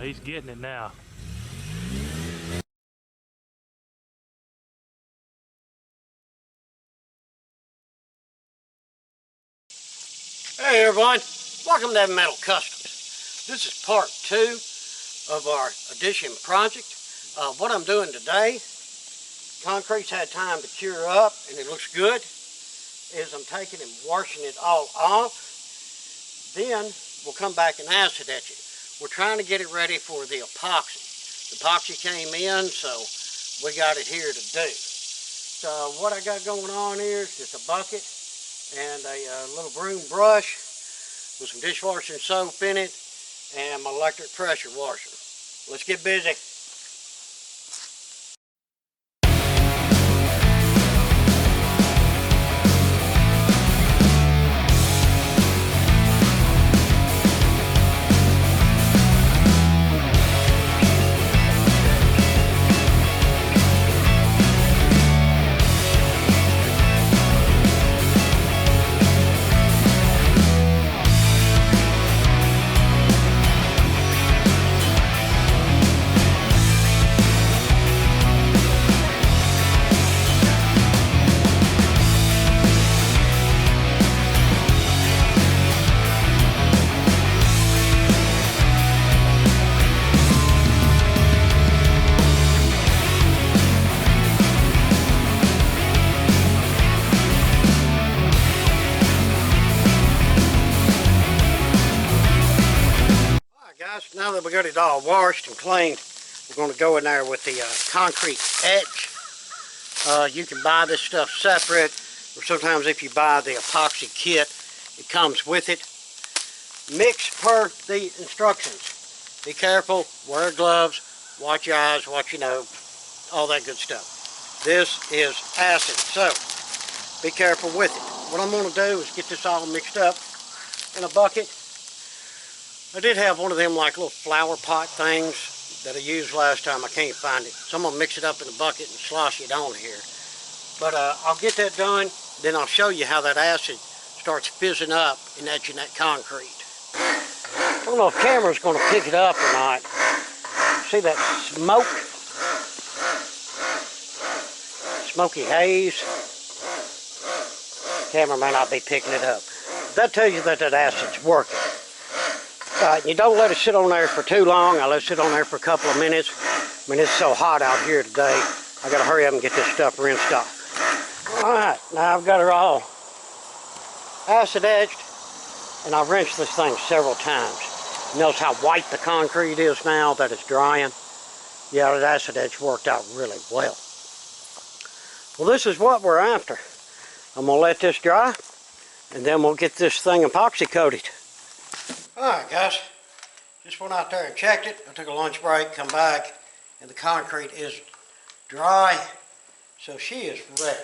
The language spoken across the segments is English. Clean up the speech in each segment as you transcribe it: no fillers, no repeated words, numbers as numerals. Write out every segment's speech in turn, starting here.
he's getting it now. Hey everyone, welcome to Heavy Metal Customs. This is part 2 of our addition project. What I'm doing today, concrete's had time to cure up and it looks good, is I'm taking and washing it all off. Then we'll come back and acid etch it. We're trying to get it ready for the epoxy. The epoxy came in, so we got it here to do. So what I got going on here is just a bucket and a little broom brush with some dishwashing soap in it and my electric pressure washer. Let's get busy. Now that we got it all washed and cleaned, we're going to go in there with the concrete etch. You can buy this stuff separate, or sometimes if you buy the epoxy kit, it comes with it. Mix per the instructions. Be careful, wear gloves, watch your eyes, watch your nose, all that good stuff. This is acid, so be careful with it. What I'm going to do is get this all mixed up in a bucket. I did have one of them like little flower pot things that I used last time. I can't find it. So I'm going to mix it up in a bucket and slosh it on here. But I'll get that done, then I'll show you how that acid starts fizzing up and etching that concrete. I don't know if the camera's going to pick it up or not. See that smoke? Smoky haze. The camera may not be picking it up. That tells you that that acid's working. You don't let it sit on there for too long. I let it sit on there for a couple of minutes. I mean, it's so hot out here today. I got to hurry up and get this stuff rinsed off. Alright, now I've got it all acid etched, and I've rinsed this thing several times. Notice how white the concrete is now that it's drying. Yeah, the acid etch worked out really well. Well, this is what we're after. I'm going to let this dry, and then we'll get this thing epoxy coated. Alright guys, just went out there and checked it. I took a lunch break, come back, and the concrete is dry, so she is ready.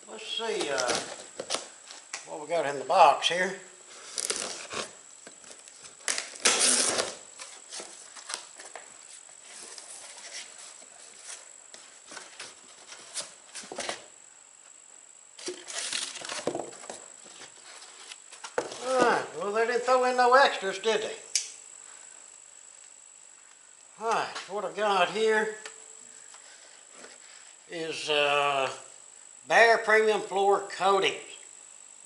Let's see what we got in the box here. Well, they didn't throw in no extras, did they? Alright, what I got here is Bare Premium Floor Coating.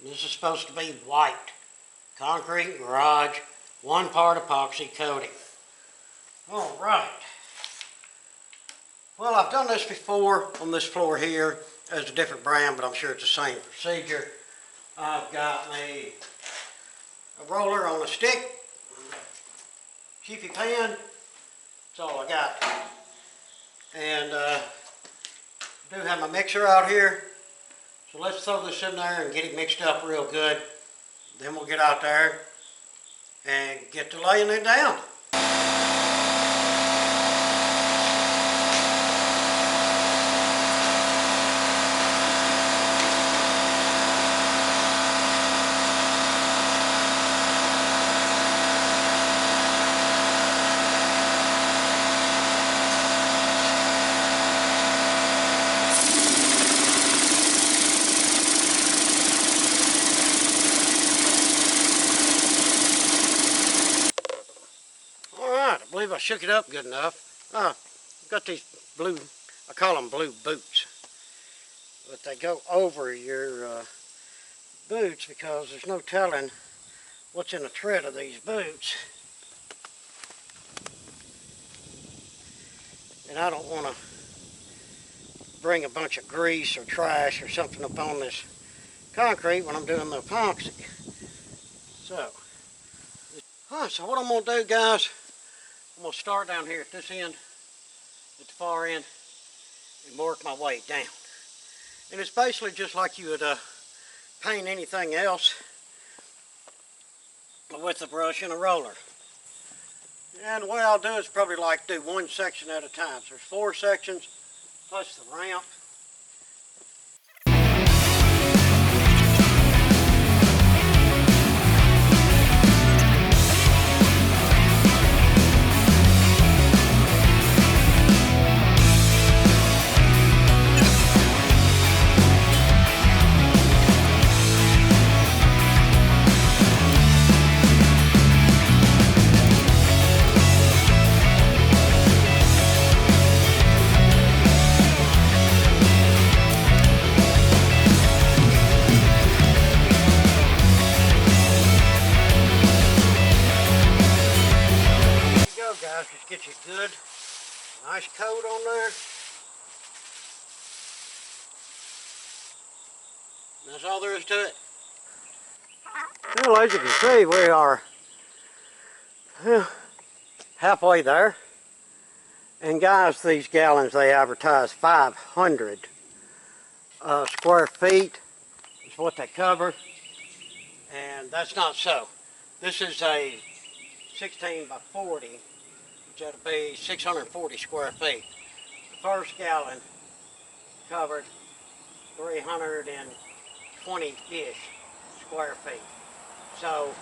This is supposed to be white. Concrete garage, 1 part epoxy coating. Alright. Well, I've done this before on this floor here. There's a different brand, but I'm sure it's the same procedure. I've got me a roller on a stick, Jiffy pan, that's all I got. And I do have my mixer out here, so let's throw this in there and get it mixed up real good. Then we'll get out there and get to laying it down. I shook it up good enough. I've got these blue, I call them blue boots. But they go over your boots because there's no telling what's in the tread of these boots. And I don't want to bring a bunch of grease or trash or something up on this concrete when I'm doing the epoxy. So what I'm going to do, guys, I'm going to start down here at this end, at the far end, and work my way down. And it's basically just like you would paint anything else with a brush and a roller. And the way I'll do is probably like do one section at a time. So there's 4 sections plus the ramp. Guys, just get you a good, nice coat on there. And that's all there is to it. Well, as you can see, we are halfway there. And guys, these gallons, they advertise 500 square feet is what they cover. And that's not so. This is a 16 by 40. That'll be 640 square feet. The first gallon covered 320-ish square feet. So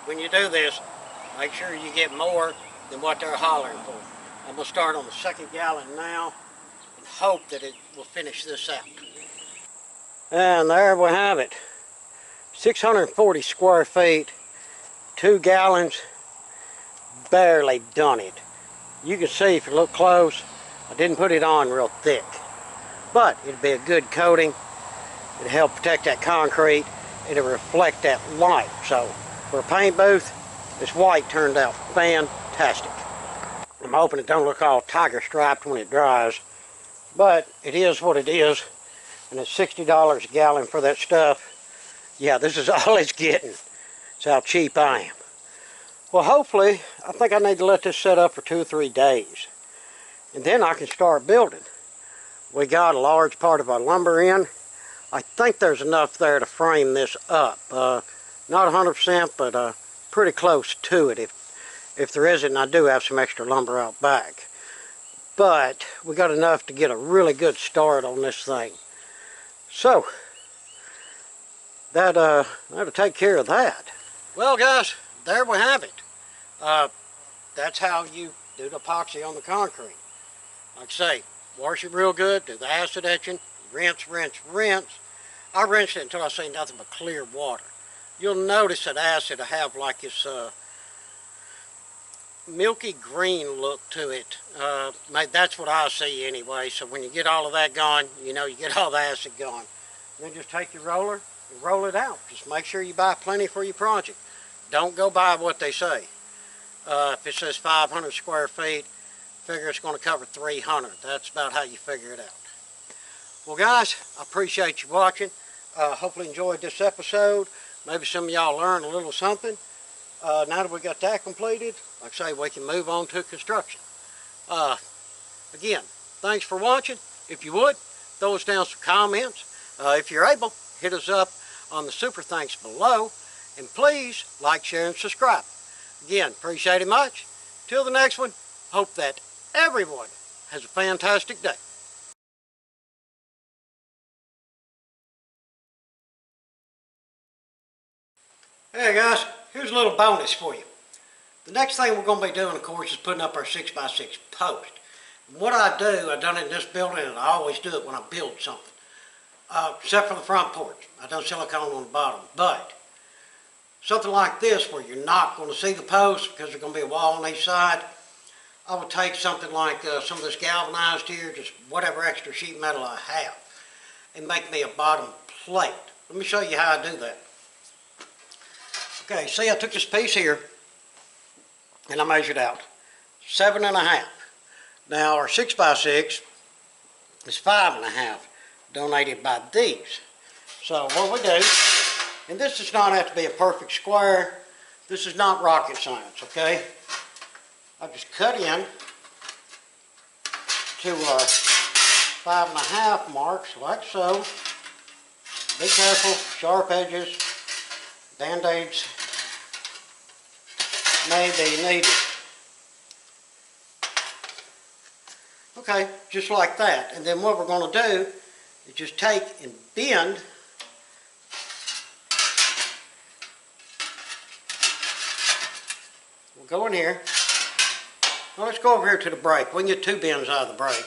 when you do this, make sure you get more than what they're hollering for. I'm going to start on the second gallon now and hope that it will finish this out. And there we have it. 640 square feet, 2 gallons, barely done it. You can see if you look close, I didn't put it on real thick. But it'd be a good coating. It'll help protect that concrete. It'll reflect that light. So for a paint booth, this white turned out fantastic. I'm hoping it don't look all tiger striped when it dries. But it is what it is. And it's $60 a gallon for that stuff. Yeah, this is all it's getting. That's how cheap I am. Well, hopefully, I think I need to let this set up for 2 or 3 days. And then I can start building. We got a large part of our lumber in. I think there's enough there to frame this up. Not 100%, but pretty close to it. If there isn't, I do have some extra lumber out back. But we got enough to get a really good start on this thing. So, that'll take care of that. Well, guys, there we have it. That's how you do the epoxy on the concrete. Like I say, wash it real good, do the acid etching, rinse, rinse, rinse. I rinsed it until I see nothing but clear water. You'll notice that acid will have like this milky green look to it. That's what I see anyway. So when you get all of that gone, you know you get all the acid gone. Then just take your roller and roll it out. Just make sure you buy plenty for your project. Don't go by what they say. If it says 500 square feet, figure it's going to cover 300. That's about how you figure it out. Well, guys, I appreciate you watching. Hopefully enjoyed this episode. Maybe some of y'all learned a little something. Now that we got that completed, like I say, we can move on to construction. Again, thanks for watching. If you would, throw us down some comments. If you're able, hit us up on the super thanks below. And please like, share, and subscribe. Again, appreciate it much. Till the next one, hope that everyone has a fantastic day. Hey guys, here's a little bonus for you. The next thing we're going to be doing, of course, is putting up our 6x6 post. And what I do, I've done it in this building, and I always do it when I build something. Except for the front porch. I've done silicone on the bottom. But something like this, where you're not going to see the post because there's going to be a wall on each side, I would take something like some of this galvanized here, just whatever extra sheet metal I have, and make me a bottom plate. Let me show you how I do that. Okay, see, I took this piece here and I measured out 7.5. Now our 6x6 is 5.5, donated by these. So what we do, and this does not have to be a perfect square. This is not rocket science, okay? I just cut in to our 5.5 marks, like so. Be careful, sharp edges, band-aids may be needed. Okay, just like that. And then what we're going to do is just take and bend we'll go in here. Well, let's go over here to the brake. We can get 2 bends out of the brake.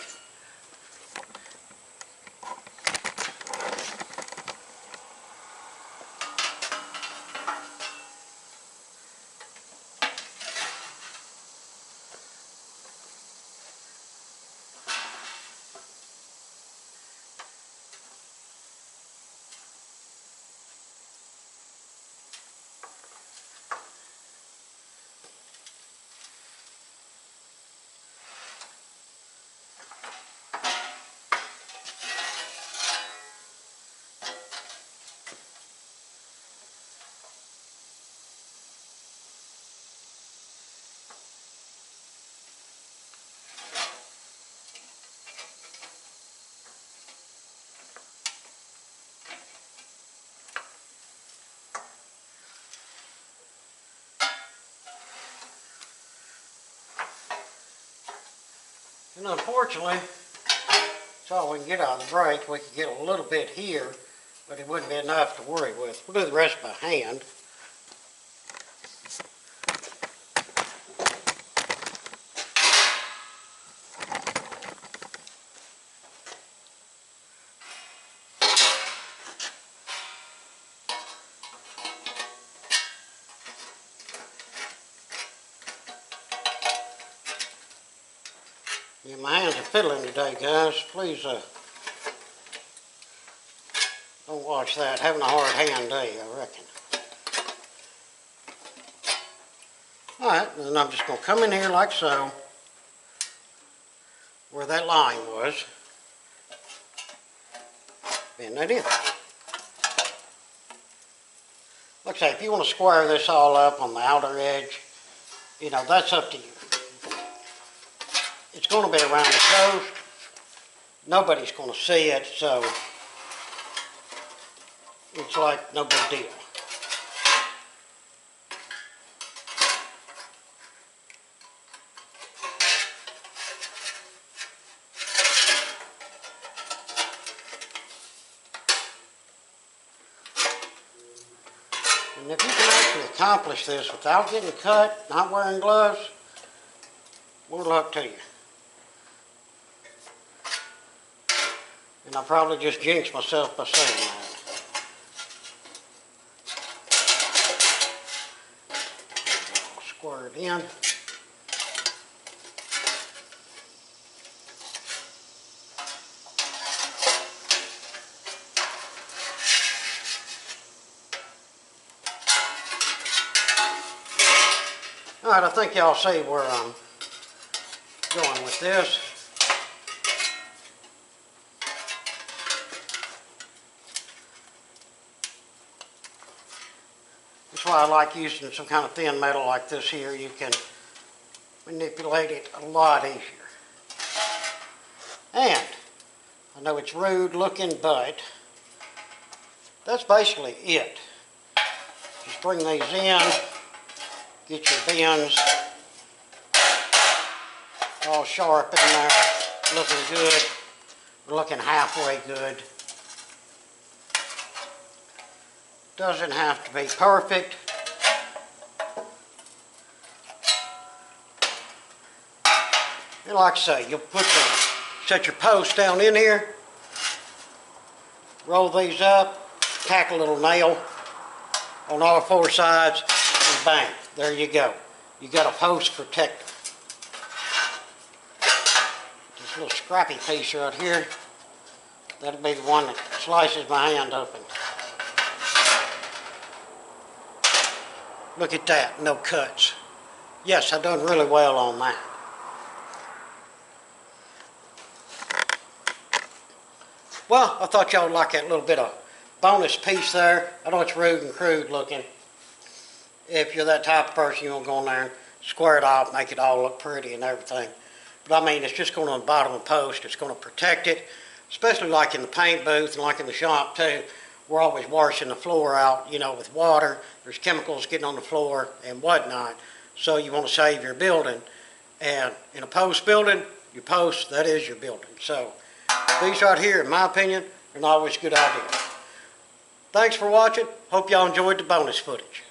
And unfortunately, that's all we can get out of the brake. We could get a little bit here, but it wouldn't be enough to worry with. We'll do the rest by hand. Yeah, my hands are fiddling today, guys. Please don't watch that. Having a hard hand day, I reckon. Alright, then I'm just going to come in here like so, where that line was. Bend that in. Like I say, if you want to square this all up on the outer edge, you know, that's up to you. It's going to be around the coast. Nobody's going to see it, so it's like no big deal. And if you can actually accomplish this without getting cut, not wearing gloves, more luck to you. And I probably just jinxed myself by saying that. I'll square it in. Alright, I think y'all see where I'm going with this. That's why I like using some kind of thin metal like this here. You can manipulate it a lot easier. And I know it's rude looking, but that's basically it. Just bring these in, get your bends all sharp in there, looking good. We're looking halfway good. Doesn't have to be perfect. And like I say, you'll set your post down in here, roll these up, tack a little nail on all 4 sides, and bang, there you go. You got a post protector. This little scrappy piece right here, that'll be the one that slices my hand open. Look at that, no cuts. Yes, I done really well on that. Well, I thought y'all would like that little bit of bonus piece there. I know it's rude and crude looking. If you're that type of person, you're going to go in there and square it off, make it all look pretty and everything. But I mean, it's just going on the bottom of the post. It's going to protect it, especially like in the paint booth and like in the shop too. We're always washing the floor out, you know, with water. There's chemicals getting on the floor and whatnot. So you want to save your building. And in a post building, your post, that is your building. So these right here, in my opinion, are not always a good idea. Thanks for watching. Hope y'all enjoyed the bonus footage.